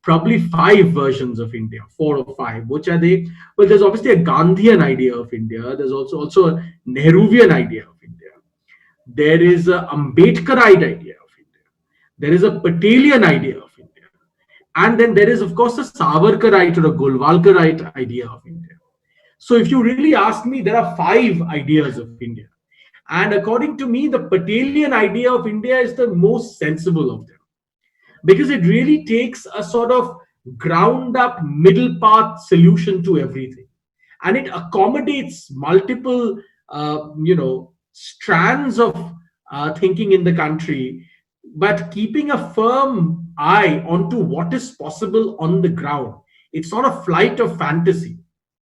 Probably 5 versions of India, 4 or 5. Which are they? Well, there's obviously a Gandhian idea of India. There's also a Nehruvian idea of India. There is a Ambedkarite idea of India. There is a Patelian idea of India. And then there is, of course, a Savarkarite or a Golwalkarite idea of India. So if you really ask me, there are 5 ideas of India. And according to me, the Patelian idea of India is the most sensible of them, because it really takes a sort of ground up middle path solution to everything, and it accommodates multiple strands of thinking in the country, but keeping a firm eye onto what is possible on the ground. It's not a flight of fantasy.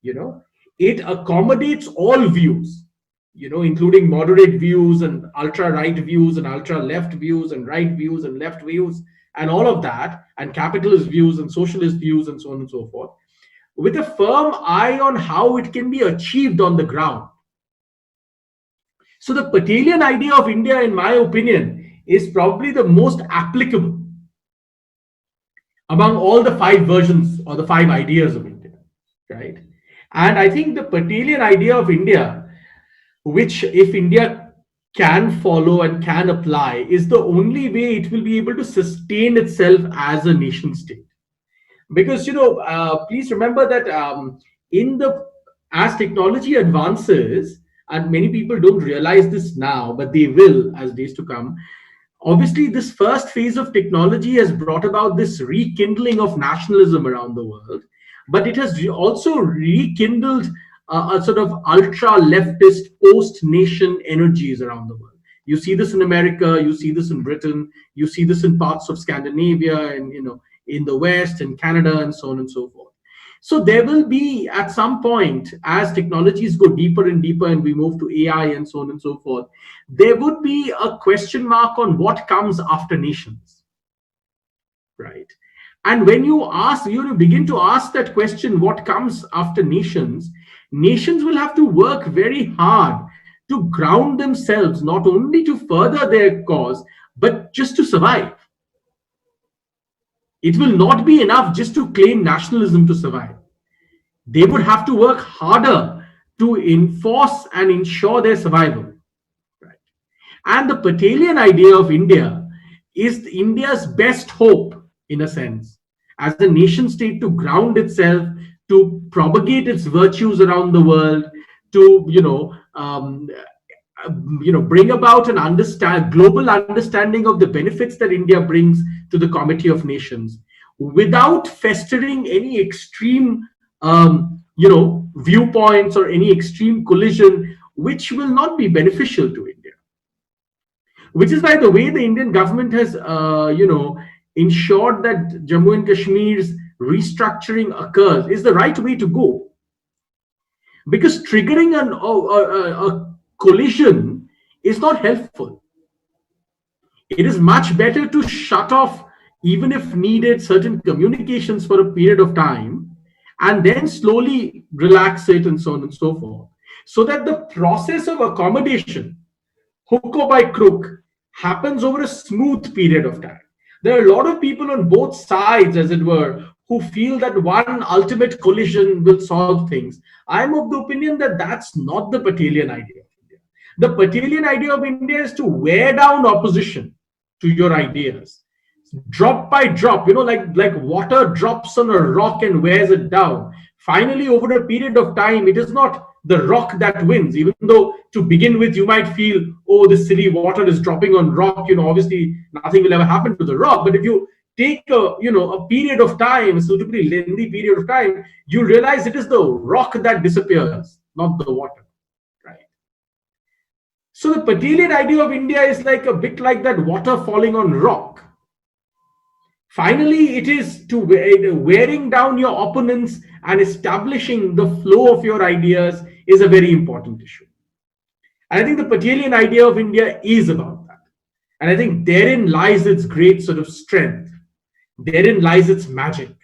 It accommodates all views, including moderate views and ultra right views and ultra left views and right views and left views and all of that, and capitalist views and socialist views and so on and so forth, with a firm eye on how it can be achieved on the ground. So the Patelian idea of India, in my opinion, is probably the most applicable among all the 5 versions or the 5 ideas of India, right? And I think the Patelian idea of India, which if India can follow and can apply, is the only way it will be able to sustain itself as a nation state. Because please remember that as technology advances, and many people don't realize this now, but they will as days to come. Obviously, this first phase of technology has brought about this rekindling of nationalism around the world, but it has also rekindled a sort of ultra leftist post-nation energies around the world. You see this in America, you see this in Britain, you see this in parts of Scandinavia, and in the West and Canada and so on and so forth. So there will be, at some point, as technologies go deeper and deeper and we move to AI and so on and so forth, there would be a question mark on what comes after nations, right? And when you begin to ask that question, what comes after nations, nations will have to work very hard to ground themselves, not only to further their cause, but just to survive. It will not be enough just to claim nationalism to survive. They would have to work harder to enforce and ensure their survival. Right? And the Patelian idea of India is India's best hope, in a sense, as a nation state, to ground itself, to propagate its virtues around the world, to bring about an global understanding of the benefits that India brings to the Comity of Nations, without festering any extreme viewpoints or any extreme collision, which will not be beneficial to India. Which is why the way the Indian government has ensured that Jammu and Kashmir's restructuring occurs is the right way to go. Because triggering a collision is not helpful. It is much better to shut off, even if needed, certain communications for a period of time, and then slowly relax it and so on and so forth, so that the process of accommodation, hook or by crook, happens over a smooth period of time. There are a lot of people on both sides, as it were, who feel that one ultimate collision will solve things. I'm of the opinion that that's not the Patelian idea of India. The Patelian idea of India is to wear down opposition to your ideas, drop by drop, like water drops on a rock and wears it down. Finally, over a period of time, it is not the rock that wins, even though to begin with you might feel, oh, this silly water is dropping on rock, obviously nothing will ever happen to the rock. But if you take a period of time, a suitably lengthy period of time, you realize it is the rock that disappears, not the water, right? So the Patelian idea of India is like a bit like that water falling on rock. Finally, it is to wearing down your opponents and establishing the flow of your ideas is a very important issue. And I think the Patelian idea of India is about that. And I think therein lies its great sort of strength. Therein lies its magic.